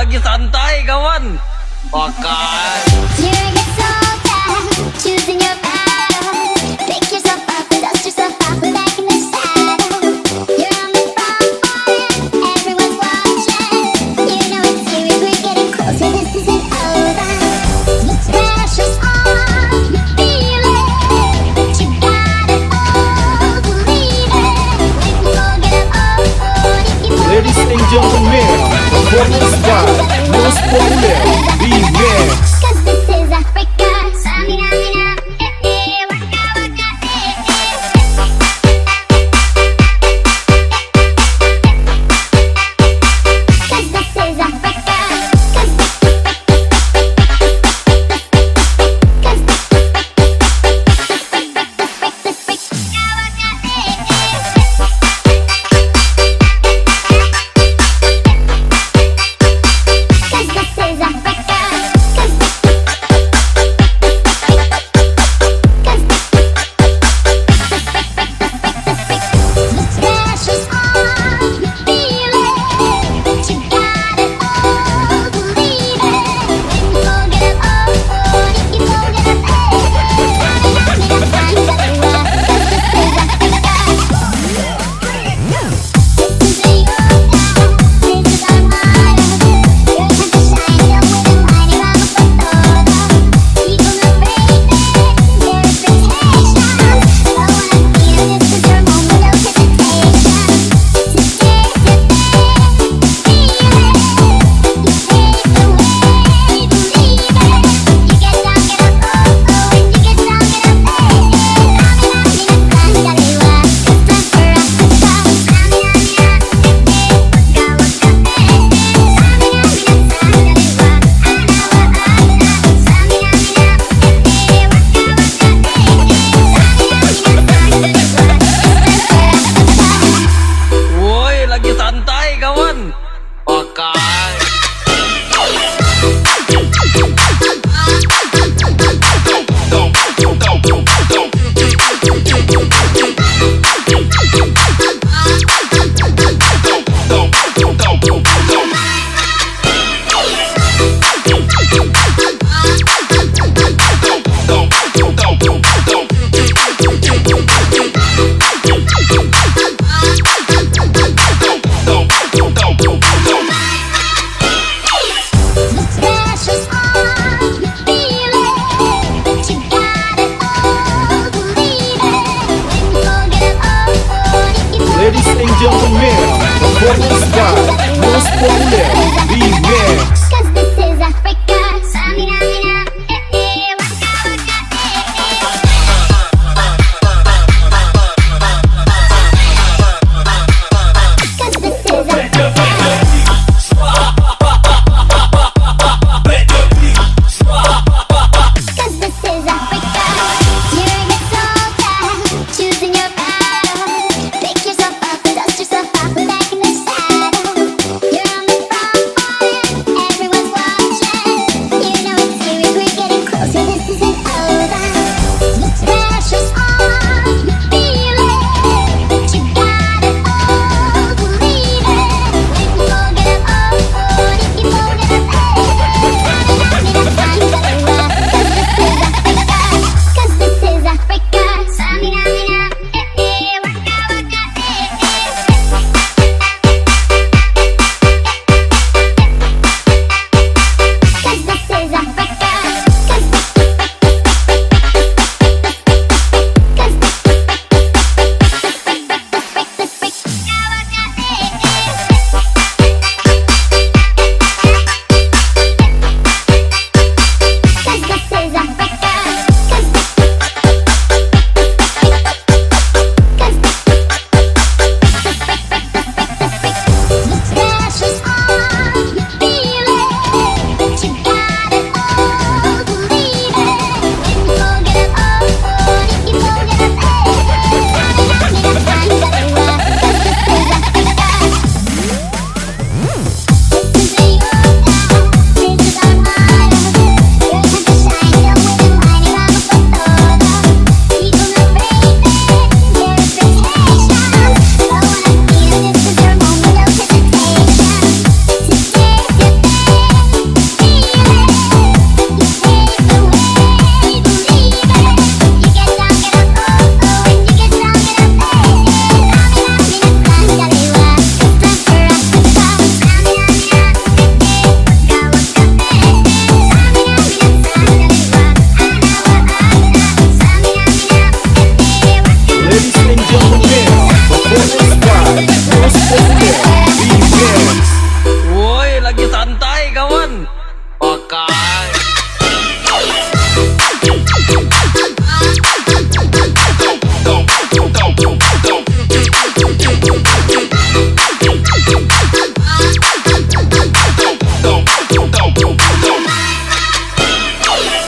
lagi santai kawan. Makan. You get so tired, choosing your battle. Pick yourself up and dust yourself off and back in the saddle. You're on the front line, everyone's watching. You know it's serious, we're getting closer, this isn't over. The pressure's on, you feel it, but you got it all, believe it. If you won't get up, oh, if you won't Ladies and gentlemen, performance by most popular